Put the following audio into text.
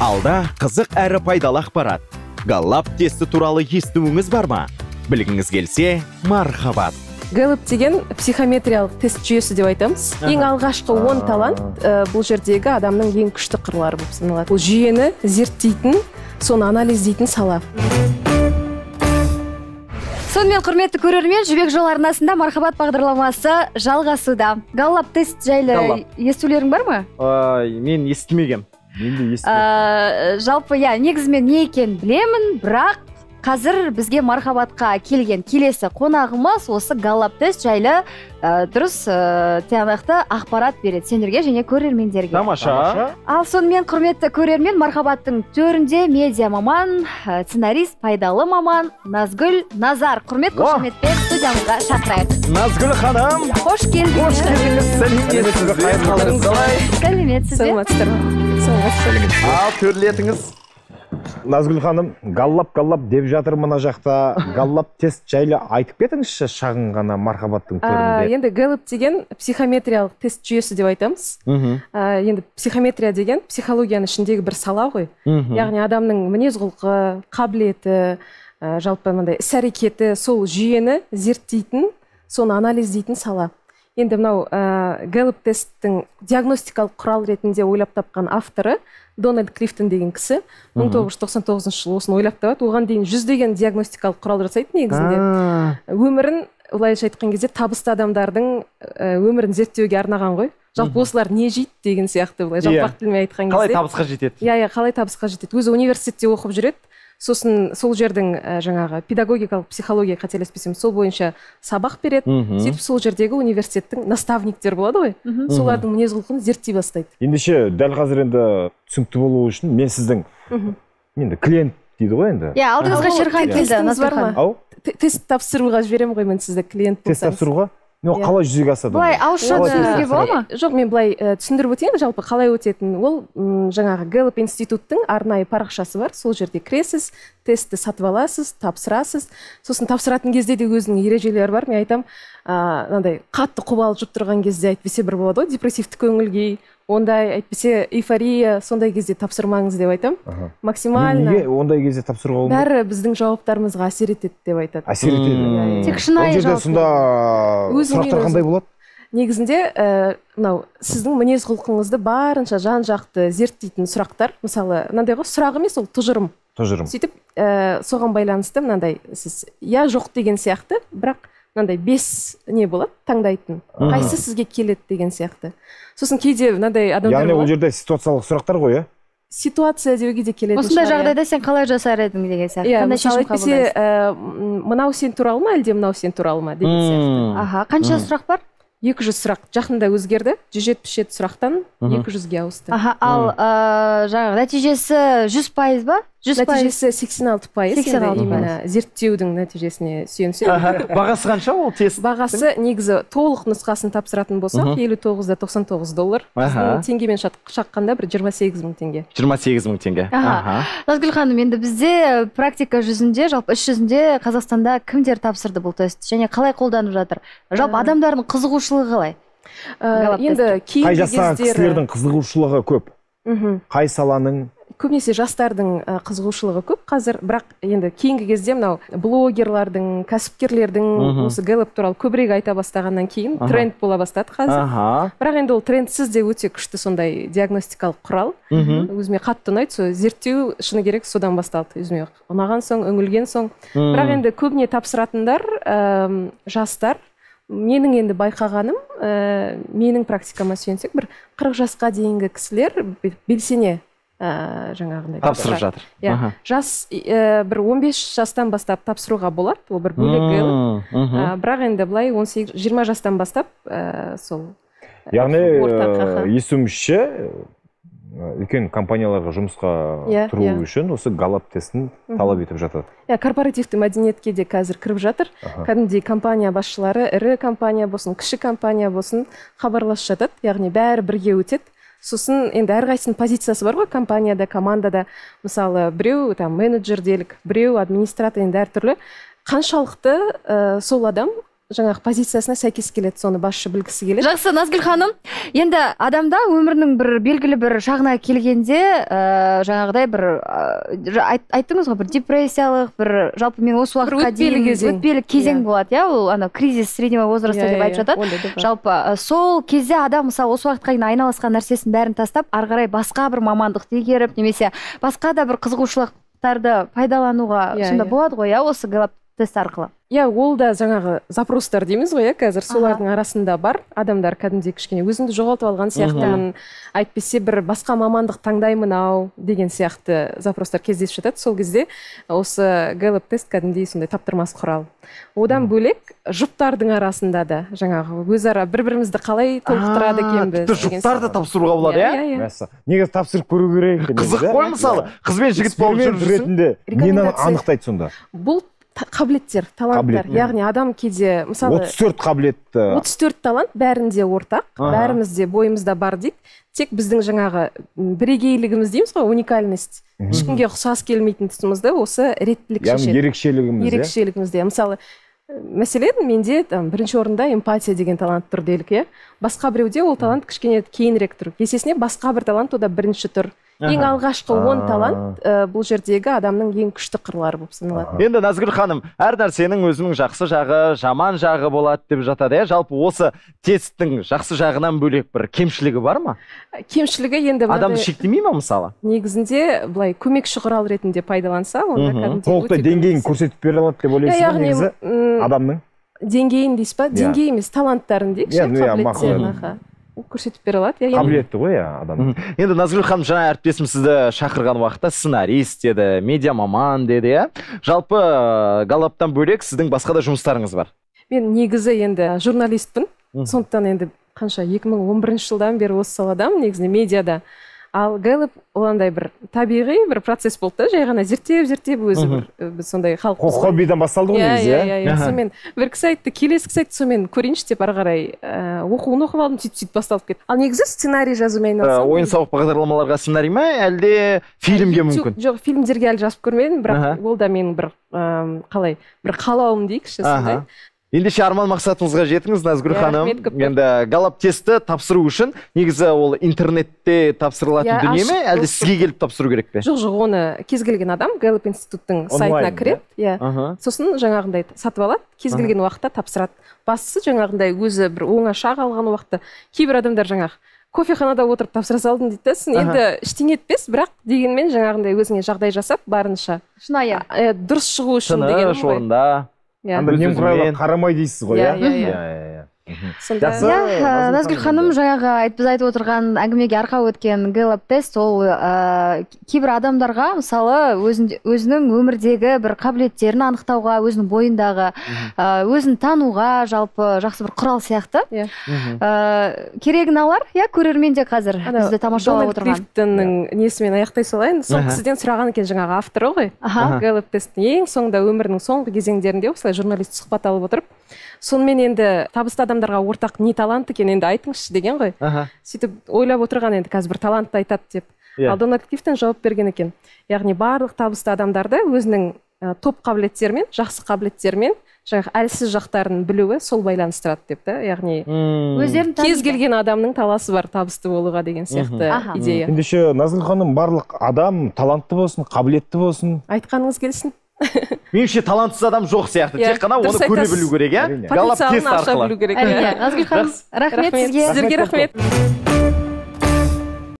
Алда қызық әрі пайдалы ақпарат. Галлап тесті туралы естуіңіз бар ма? Білгіңіз келсе, мархабат. Галлап деген психометриялық тест жүйесі деп айтамыз. Ең алғашқы 10 талант бұл жердегі адамның ең күшті қырлары болып саналады. Бұл жүйені зерттейтін, соны анализдейтін сала. Сонымен құрметті көрермен, Жібек жолы арнасында мархабат бағдарламасы жалғасуда. Галлап тест жайлы естулерің бар ма? Мен естімегем. Жалпы, негізімен не екен білемін, бірақ қазір бізге мархабатқа келген келесі қонағымыз осы галлап тест жайлы дұрыс тиянақты ақпарат береді сендерге және көрермендерге. Тамаша. Ал сонымен құрметті көрермен, мархабаттың төрінде медиа маман, сценарист, пайдалы маман Назгүл Назар. Құрмет қошеметпен студиямызға шақырайық. Назгүл ханым. Қош келдіңіз. Сәлеметсіз. Ал төрлетіңіз. Назгүл ханым, галлап деп жатыр мына жақта. Галлап тест жайлы айтып кетіңізші шағын ғана мархабаттың төрінде. Енді галлап деген психометриялық тест жүйесі деп айтамыз. Енді психометрия деген психологияның ішіндегі бір сала ғой. Яғни адамның мінез құлқы, қабілеті, жалпы мындай іс-әрекеті, сол жүйені зерттейтін, соны анализдейтін сала. Енді мынау галлап тесттің диагностикалық құрал ретінде ойлап тапқан авторы Дональд Клифтон деген кісі 1999 жылы осыны ойлап табады. Оған дейін жүздеген диагностикалық құрал жасайды негізінде. Өмірін, олайша айтқан кезде, табысты адамдардың өмірін зерттеуге арнаған ғой. Жалпы осылар не жейді деген сияқты, жалпақ тілмен айтқан кезде. Қалай табысқа жетеді? Қалай табысқа жетеді. Өзі университетте оқып жүреді. Сосын сол жердің жаңағы педагогикалық психология, қателеспесем, сол бойынша сабақ береді. Сөйтіп сол жердегі университеттің наставниктер болады ғой. Солардың мінез құлқын зерттей бастайды. Ендеше дәл қазір енді түсінікті болу үшін мен сіздің енді клиент дейді ғой енді. Алдыңызға Шерхан келді, Назгүл ханым. Тест тапсыруға жіберем ғой мен сізді клиент болсаңыз. Тест тапсыруға? Қалай жүзеге асады? Былай ауызша түсіндіруге бола ма? Жоқ, мен былай түсіндіріп өтейін, жалпы қалай өтетін. Ол жаңағы Галлап институттың арнайы парақшасы бар. Сол жерде кіресіз, тестті сатып аласыз, тапсырасыз. Сосын тапсыратын кезде де өзінің ережелері бар. Мен айтам, қатты қобалжып тұрған кезде әйтпесе бір болады ғой, депрессивті көңіл-күй, ондай әйтпесе эйфория, сондай кезде тапсырмаңыз деп айтам. Максимально. Неге ондай кезде тапсыруға болмайды? Бәрі біздің жауаптарымызға әсер етеді деп айтады. Әсер етеді. Тек шынайы жауап. Ол жерде сонда сұрақтар қандай болады? Негізінде, сіздің мінез құлқыңызды барынша жан-жақты зерттейтін сұрақтар, мысалы, мынандай ғой, сұрақ емес, ол тұжырым. Сөйтіп, соған байланысты мынандай сіз жоқ деген сияқты, бірақ мынандай 5 не болады, таңдайтын. Қайсы сізге келеді деген сияқты. Сосын кейде мынандай адамдар болады. Яғни ол жерде ситуациялық сұрақтар ғой, ситуация деуге де келеді. Осындай жағдайда сен қалай жасар едің деген сияқты. Мысалы айтпесе, мынау сен туралы ма, әлде мынау сен туралы ма деген сияқты. Қанша сұрақ бар? 200 сұрақ. Жақында өзгерді. 177 сұрақтан 200-ге ауысты. Ал жаңағы нәтижесі 100% ба? Нәтижесі 86%. Именно зерттеудің нәтижесіне сүйенсе. Бағасы қанша ол тест? Бағасы негізі толық нұсқасын тапсыратын болсақ, $59.99. Теңгемен шаққанда бір 28 мың теңге. 28 мың теңге. Назгүл ханым, енді бізде практика жүзінде, жалпы іс жүзінде Қазақстанда кімдер тапсырды бұл тест? Және қалай қолданып жатыр? Жалпы адамдардың қызығушылығы қалай? Енді қай жастағы кісілердің қызығушылығы көп? Қай саланың? Көбінесе жастардың қызығушылығы көп қазір, бірақ енді кейінгі кезде мынау блогерлардың, кәсіпкерлердің осы галлап туралы көбірек айта бастағаннан кейін тренд бола бастады қазір. Бірақ енді ол трендсіз де өте күшті сондай диагностикалық құрал. Өзіме қатты ұнайды, сол зерттеу шыны керек содан басталды. Өзіме ұнаған соң, үңілген соң. Бірақ енді көбіне тапсыратындар жастар. Менің енді байқағаным, менің практикама сүйенсек, бір 40 жасқа дейінгі кісілер белсене жаңағындай тапсырып жатыр. Жас бір 15 жастан бастап тапсыруға болады, ол бір бөлек галлап. Бірақ енді былай 20 жастан бастап сол. Яғни естуімізше үлкен компанияларға жұмысқа тұру үшін осы галлап тестін талап етіп жатады. Корпоративті мәдениетке де қазір кіріп жатыр. Кәдімгідей компания басшылары, ірі компания болсын, кіші компания болсын, хабарласып жатады. Яғни бәрі бірге өтеді. Сосын енді әрқайсының позициясы бар ғой компанияда, командада. Мысалы, біреу менеджер делік, біреу администратор, енді әртүрлі. Қаншалықты сол адам жаңағы позициясына сәйкес келеді, соны басшы білгісі келеді. Жақсы, Назгүл ханым, енді адамда өмірінің бір белгілі бір шағына келгенде жаңағыдай бір айттыңыз ғой, бір депрессиялық, бір жалпы мен осы уақытқа дейін өтпелі кезең болады, иә, ол ана кризис среднего возраста деп айтып жатады. Жалпы сол кезде адам мысалы осы уақытқа дейін айналысқан нәрсесін бәрін тастап, ары қарай басқа бір мамандықты игеріп, немесе басқа да бір қызығушылықтарды пайдалануға сонда болады ғой, иә, осы галлап тест арқылы. Иә, ол да жаңағы запростар дейміз ғой, иә, қазір солардың арасында бар. Адамдар кәдімгідей кішкене өзімді жоғалтып алған сияқтымын, әйтпесе бір басқа мамандық таңдаймын ау деген сияқты запростар кездесіп жатады. Сол кезде осы галлап тест кәдімгідей сондай таптырмас құрал. Одан бөлек жұптардың арасында да жаңағы өзара бір-бірімізді қалай толықтырады екенбіз. Тіпті жұптарды тапсыруға болады, иә? Негізі тапсырып көру керек. Қызық қой, мысалы, қыз бен жігіт болып жүргенде нені анықтайды сонда? Бұл қабілеттер, таланттар. Яғни адам кейде, мысалы, 34 қабілетті. 34 талант бәрінде ортақ, бәрімізде бойымызда бар дейік. Тек біздің жаңағы бірегейлігіміз дейміз ғой, уникальность. Ешкімге ұқсас келмейтін тұсымызды осы реттілік шешеді. Яғни ерекшелігімізде. Мысалы, мәселен, менде бірінші орында эмпатия деген талант тұр делік, иә. Басқа біреуде ол талант кішкене кейінірек тұр. Есесіне басқа бір талант ода бірінші тұр. Ең алғашқы 10 талант бұл жердегі адамның ең күшті қырлары болып саналады. Енді Назгүл ханым, әр нәрсенің өзінің жақсы жағы, жаман жағы болады деп жатады, иә? Жалпы осы тесттің жақсы жағынан бөлек бір кемшілігі бар ма? Кемшілігі енді адамды шектемей ме мысалы? Негізінде былай көмекші құрал ретінде пайдаланса, онда кәдімгідей толықтай деңгейін көрсетіп бере алады деп ойлайсыз ба негізі адамның? Деңгейін дейсіз ба? Деңгей емес, таланттарын дейікші, қабілеттерін көрсетіп бере алады. Қабілетті ғой адам. Енді Назгүл ханым, жаңа әріптесім сізді шақырған уақытта сценарист деді, медиа маман деді, иә? Жалпы галлаптан бөлек сіздің басқа да жұмыстарыңыз бар. Мен негізі енді журналистпін. Сондықтан енді қанша 2011 жылдан бері осы саладамын, негізінде медиада. Ал галлап оландай бір табиғи бір процесс болды, жай ғана зерттеп өзі біз сондай халық хоббиден басталды ғой негізі. Сонымен бір кісі айтты, келесі кісі айтты, сонымен көрейінші деп ары қарай оқуын оқып алдым, сөйтіп басталып кетті. Ал негізі сценарий жазумен айналысамын. Ойын-сауық бағдарламаларға сценарий ма, әлде фильмге мүмкін? Жоқ, фильмдерге әлі жазып көрмедім, бірақ ол да менің бір қалай бір қалауым дейікші сондай. Ендеше арман мақсатыңызға жетіңіз, Назгүл ханым. Енді галлап тестті тапсыру үшін негізі ол интернетте тапсырылатын дүние ме, әлде сізге келіп тапсыру керек пе? Жоқ, оны кез келген адам галлап институттың сайтына кіреді, сосын жаңағындай сатып алады, кез келген уақытта тапсырады. Бастысы жаңағындай өзі бір оңаша қалған уақытта. Кейбір адамдар жаңағы кофеханада отырып тапсыра салдым дейді, енді ештеңе етпес, бірақ дегенмен жаңағындай өзіңе жағдай жасап, барынша шынайы дұрыс шығу үшін деген ғой. Анда немқұрайлы қарамай дейсіз ғой, иә? Назгүл ханым, жаңағы біз айтып отырған әңгімеге арқау өткен галлап тест, ол кейбір адамдарға мысалы өзінің өмірдегі бір қабілеттерін анықтауға, өзінің бойындағы өзін тануға жалпы жақсы бір құрал сияқты. Керегін алар, көрермен де қазір бізді тамашалап отырған. Дональд Клифтонның несімен аяқтай салайын, сол кісіден сұраған екен жаңағы авторы ғой. Галлап тесттің ең соңында өмірінің соңғы кезеңдерінде осылай журналист сұхбат алып отырып, сонымен енді табысты адамдарға ортақ не талант екен, енді айтыңызшы деген ғой. Сөйтіп ойлап отырған енді қазір бір талантты айтады деп. Ал Дональд Клифтон жауап берген екен. Яғни барлық табысты адамдарды өзінің топ қабілеттерімен, жақсы қабілеттерімен, жаңағы әлсіз жақтарын білуі сол байланыстырады деп та. Яғни кез келген адамның таласы бар табысты болуға деген сияқты идея. Ендеше Назгүл ханым, барлық адам талантты болсын, қабілетті болсын. Айтқаныңыз келсін. Меніңше талантсыз адам жоқ сияқты, тек қана оны көре білу керек, иә? Потенциалын аша білу керек. Назгүл ханым, рахмет сізге. Сіздерге рахмет.